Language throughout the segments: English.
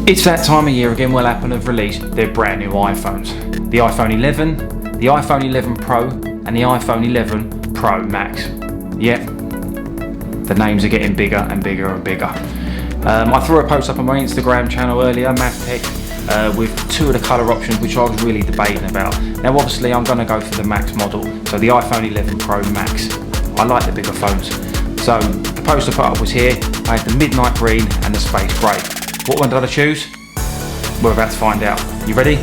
It's that time of year again where Apple have released their brand new iPhones. The iPhone 11, the iPhone 11 Pro and the iPhone 11 Pro Max. Yep, the names are getting bigger and bigger and bigger. I threw a post up on my Instagram channel earlier, MathTech, with two of the colour options which I was really debating about. Now obviously I'm going to go for the Max model, so the iPhone 11 Pro Max. I like the bigger phones. So the post I put up was here. I had the midnight green and the space grey. What one did I choose? We're about to find out. You ready?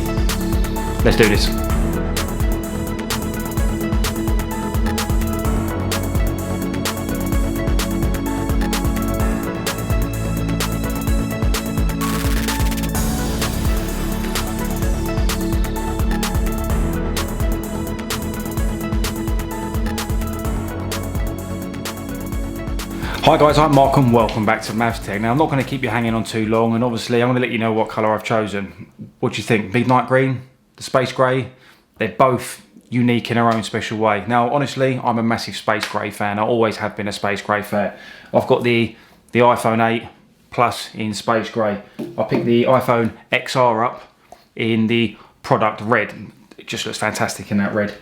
Let's do this. Hi guys, I'm Mark and welcome back to MathTech. Now I'm not going to keep you hanging on too long, and obviously I'm going to let you know what colour I've chosen. What do you think? Midnight green, the space grey? They're both unique in their own special way. Now honestly, I'm a massive space grey fan. I always have been a space grey fan. I've got the iPhone 8 Plus in space grey. I picked the iPhone XR up in the product red. It just looks fantastic in that red.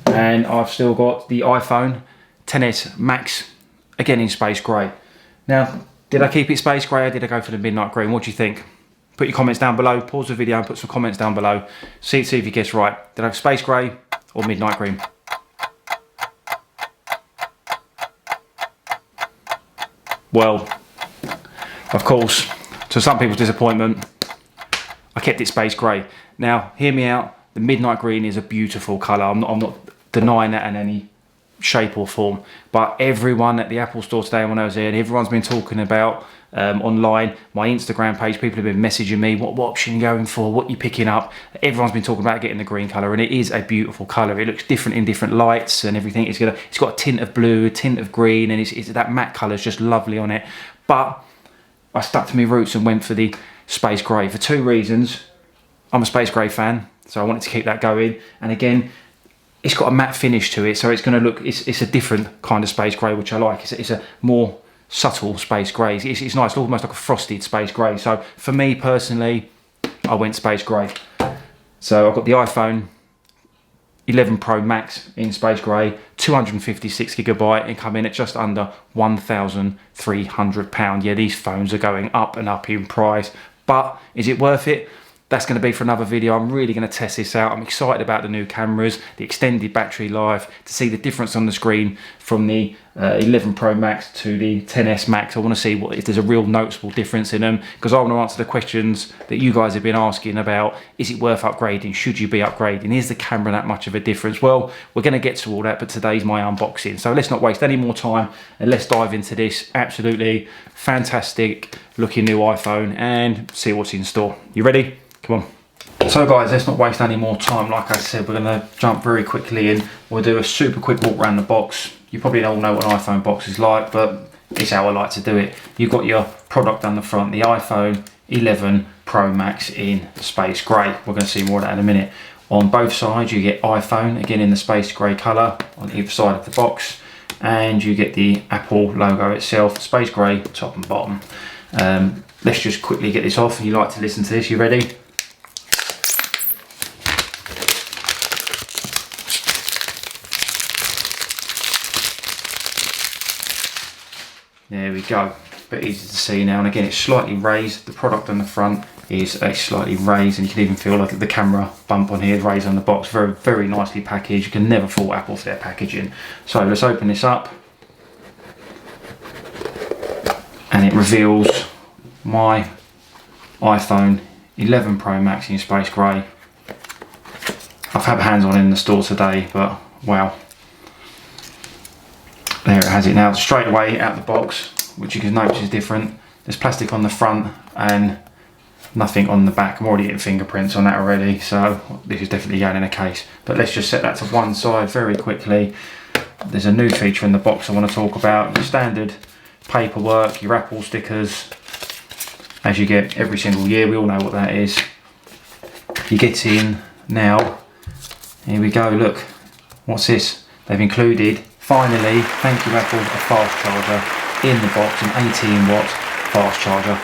And I've still got the iPhone XS Max again in space grey. Now, did I keep it space grey or did I go for the midnight green? What do you think? Put your comments down below, pause the video and put some comments down below. See if you guess right. Did I have space grey or midnight green? Well, of course, to some people's disappointment, I kept it space grey. Now, hear me out, the midnight green is a beautiful colour. I'm not denying that in any shape or form, but everyone at the Apple store today when I was there, and everyone's been talking about online, my Instagram page, people have been messaging me, what option are you going for, what you picking up. Everyone's been talking about getting the green colour, and it is a beautiful colour. It looks different in different lights and everything. It's got a tint of blue, a tint of green, and it's that matte colour is just lovely on it. But I stuck to my roots and went for the space grey for two reasons. I'm a space grey fan, so I wanted to keep that going, and again, it's got a matte finish to it, so it's going to look, it's a different kind of space grey, which I like. It's a more subtle space grey. It's nice, almost like a frosted space grey. So for me personally, I went space grey. So I've got the iPhone 11 Pro Max in space grey, 256GB, and come in at just under £1,300. Yeah, these phones are going up and up in price, but is it worth it? That's going to be for another video. I'm really going to test this out. I'm excited about the new cameras, the extended battery life, to see the difference on the screen from the 11 Pro Max to the XS Max. I want to see if there's a real noticeable difference in them, because I want to answer the questions that you guys have been asking about. Is it worth upgrading? Should you be upgrading? Is the camera that much of a difference? Well, we're going to get to all that, but today's my unboxing. So let's not waste any more time and let's dive into this absolutely fantastic looking new iPhone and see what's in store. You ready? Come on. So guys, let's not waste any more time. Like I said, we're going to jump very quickly in. We'll do a super quick walk around the box. You probably all know what an iPhone box is like, but it's how I like to do it. You've got your product on the front, the iPhone 11 Pro Max in space grey. We're going to see more of that in a minute. On both sides you get iPhone, again in the space grey colour on either side of the box, and you get the Apple logo itself, space grey top and bottom. Let's just quickly get this off. You like to listen to this, you ready? There we go, bit easy to see now, and again it's slightly raised. The product on the front is slightly raised, and you can even feel like the camera bump on here, raised on the box. Very, very nicely packaged. You can never fault Apple for their packaging. So let's open this up, and it reveals my iPhone 11 Pro Max in space grey. I've had hands on it in the store today, but wow. There it has it now, straight away out the box, which you can notice is different. There's plastic on the front and nothing on the back. I'm already getting fingerprints on that already, so this is definitely going in a case. But let's just set that to one side very quickly. There's a new feature in the box I want to talk about. Your standard paperwork, your Apple stickers, as you get every single year. We all know what that is. You get in now, here we go, look, what's this? They've included, finally, thank you Apple, a fast charger in the box, an 18 watt fast charger,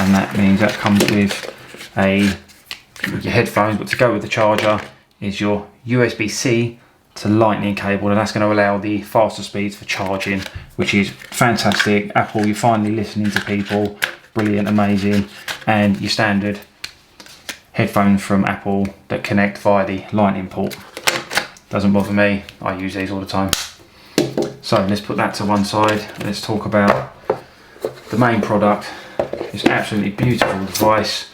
and that means that comes with your headphones, but to go with the charger is your USB-C to lightning cable, and that's going to allow the faster speeds for charging, which is fantastic. Apple, you're finally listening to people. Brilliant, amazing. And your standard headphones from Apple that connect via the lightning port. Doesn't bother me, I use these all the time. So let's put that to one side. Let's talk about the main product. It's an absolutely beautiful device.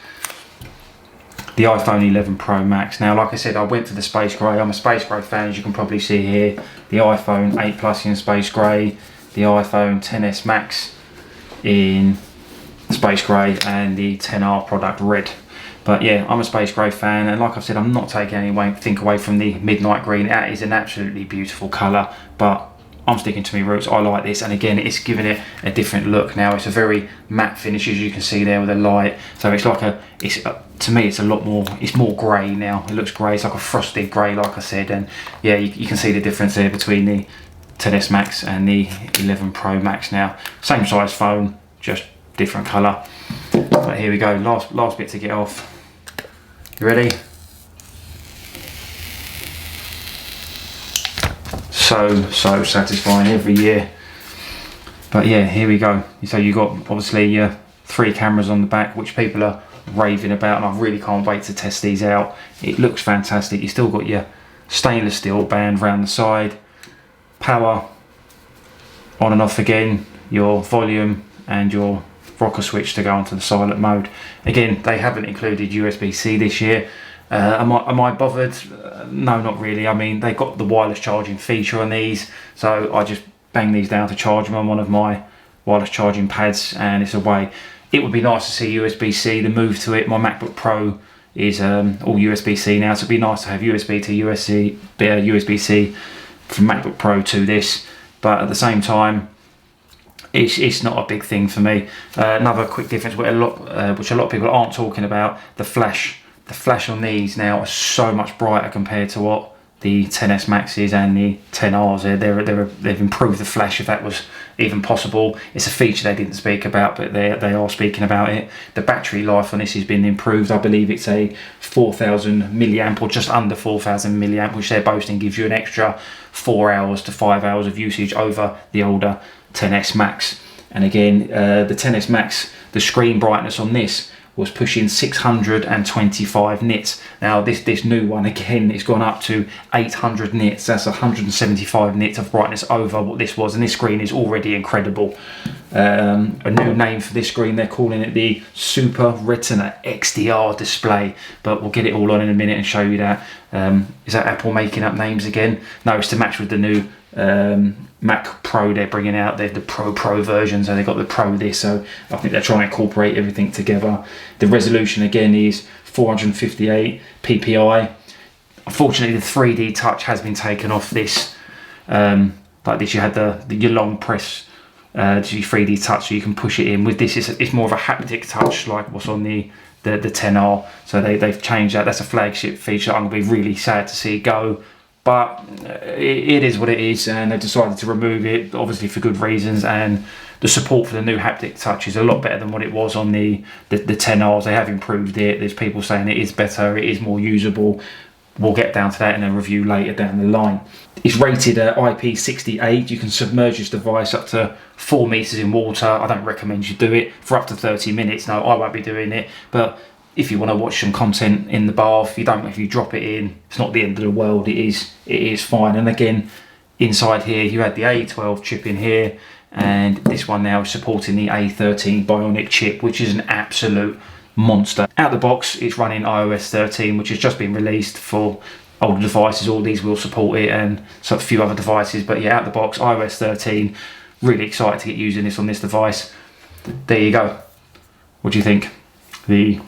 The iPhone 11 Pro Max. Now, like I said, I went for the space grey. I'm a space grey fan, as you can probably see here. The iPhone 8 Plus in space grey, the iPhone XS Max in space grey, and the XR product red. But yeah, I'm a space grey fan, and like I said, I'm not taking anything away from the midnight green. That is an absolutely beautiful colour, but I'm sticking to my roots. I like this, and again, it's giving it a different look now. It's a very matte finish, as you can see there with the light. So it's like to me, it's a lot more, it's more grey now. It looks grey, it's like a frosted grey, like I said. And yeah, you can see the difference there between the XS Max and the 11 Pro Max now. Same size phone, just different colour. But here we go, last bit to get off. You ready? So satisfying every year. But yeah, here we go. So you got obviously your 3 cameras on the back, which people are raving about, and I really can't wait to test these out. It looks fantastic. You still got your stainless steel band around the side, power on and off again, your volume and your rocker switch to go into the silent mode. Again, they haven't included USB-C this year. Am I bothered? No, not really. I mean, they got the wireless charging feature on these, so I just bang these down to charge them on one of my wireless charging pads, and it's away. It would be nice to see USB-C, the move to it. My MacBook Pro is all USB-C now, so it'd be nice to have USB to USB-C from MacBook Pro to this, but at the same time, it's not a big thing for me. Another quick difference, which a lot of people aren't talking about, the flash on these now are so much brighter compared to what the XS Maxes and the XRs. They've improved the flash, if that was even possible. It's a feature they didn't speak about, but they are speaking about it. The battery life on this has been improved. I believe it's a 4,000 milliamp or just under 4,000 milliamp, which they're boasting gives you an extra 4 hours to 5 hours of usage over the older XS Max. And again, the XS Max, the screen brightness on this was pushing 625 nits. Now this new one, again, it's gone up to 800 nits. That's 175 nits of brightness over what this was, and this screen is already incredible. A new name for this screen, they're calling it the Super Retina XDR display, but we'll get it all on in a minute and show you that. Is that Apple making up names again? No, it's to match with the new Mac Pro they're bringing out. They're the Pro version, so they've got the Pro this, so I think they're trying to incorporate everything together. The resolution again is 458 ppi. Unfortunately, the 3D touch has been taken off this. Like this, you had your long press to your 3D touch, so you can push it in. With this, it's more of a haptic touch, like what's on the XR. So they've changed that. That's a flagship feature. I'm going to be really sad to see it go, but it is what it is, and they've decided to remove it, obviously for good reasons. And the support for the new haptic touch is a lot better than what it was on the XRs. They have improved it. There's people saying it is better, it is more usable. We'll get down to that in a review later down the line. It's rated IP68. You can submerge this device up to 4 meters in water. I don't recommend you do it for up to 30 minutes. No, I won't be doing it, but if you want to watch some content in the bath, if you drop it in, it's not the end of the world. It is fine. And again, inside here, you had the A12 chip in here, and this one now is supporting the A13 Bionic chip, which is an absolute monster. Out the box, it's running iOS 13, which has just been released for older devices. All these will support it, and so a few other devices. But yeah, out the box, iOS 13. Really excited to get using this on this device. There you go. What do you think? The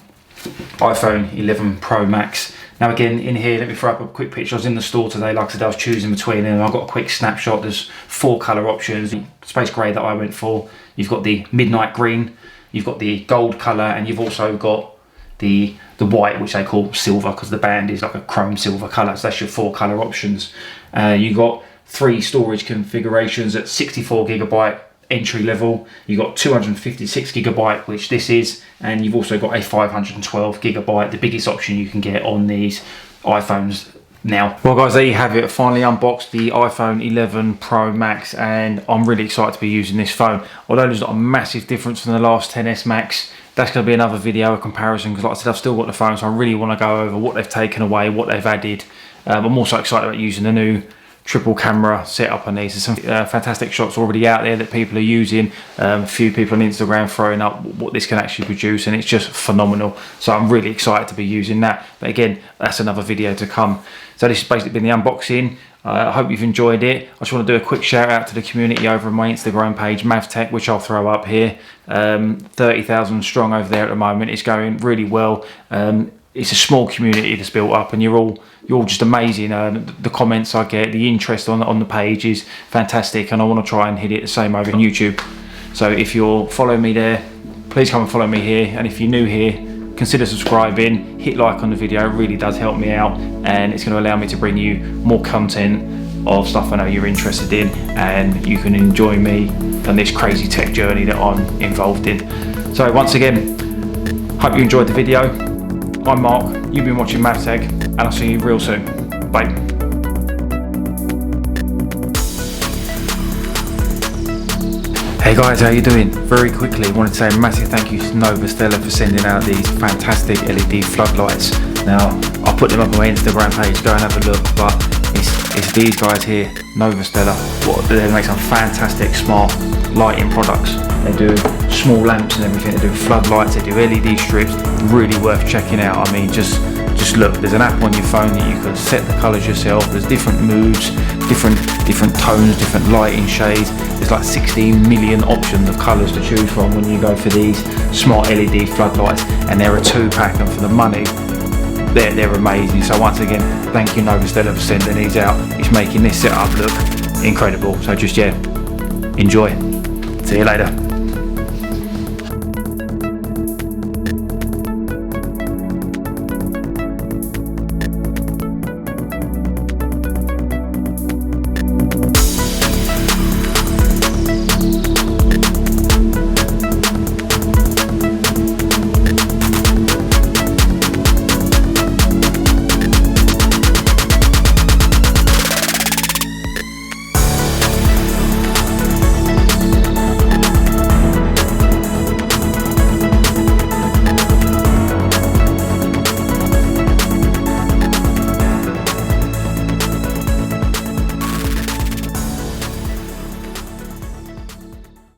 iPhone 11 Pro Max. Now again, in here, let me throw up a quick picture. I was in the store today, like I said, I was choosing between them, and I got a quick snapshot. There's 4 colour options. Space grey that I went for. You've got the midnight green, you've got the gold colour, and you've also got the white, which they call silver, because the band is like a chrome silver colour. So that's your 4 colour options. You got 3 storage configurations at 64GB, entry level. You've got 256 gigabyte, which this is, and you've also got a 512 gigabyte, the biggest option you can get on these iPhones now. Well guys, there you have it. I finally unboxed the iPhone 11 Pro Max, and I'm really excited to be using this phone. Although there's not a massive difference from the last XS Max, that's going to be another video, a comparison, because like I said, I've still got the phone, so I really want to go over what they've taken away, what they've added. I'm also excited about using the new triple camera setup on these. There's some fantastic shots already out there that people are using. A few people on Instagram throwing up what this can actually produce, and it's just phenomenal. So I'm really excited to be using that. But again, that's another video to come. So this has basically been the unboxing. I hope you've enjoyed it. I just want to do a quick shout out to the community over on my Instagram page, MavTech, which I'll throw up here. 30,000 strong over there at the moment. It's going really well. It's a small community that's built up, and you're all just amazing. The comments I get, the interest on the page is fantastic, and I want to try and hit it the same over on YouTube. So if you're following me there, please come and follow me here, and if you're new here, consider subscribing, hit like on the video. It really does help me out, and it's going to allow me to bring you more content of stuff I know you're interested in, and you can enjoy me on this crazy tech journey that I'm involved in. So once again, hope you enjoyed the video. I'm Mark, you've been watching MavTech, and I'll see you real soon. Bye. Hey guys, how you doing? Very quickly, I wanted to say a massive thank you to Novastella for sending out these fantastic LED floodlights. Now, I'll put them up on my Instagram page, go and have a look, but it's these guys here, Novastella. They make some fantastic smart lighting products. They do small lamps and everything, they do floodlights, they do LED strips, really worth checking out. I mean, just look, there's an app on your phone that you can set the colours yourself. There's different moods, different tones, different lighting shades. There's like 16 million options of colours to choose from when you go for these smart LED floodlights, and they're a 2-pack, and for the money, they're amazing. So once again, thank you Novastella for sending these out. It's making this setup look incredible. So just, yeah, enjoy. See you later.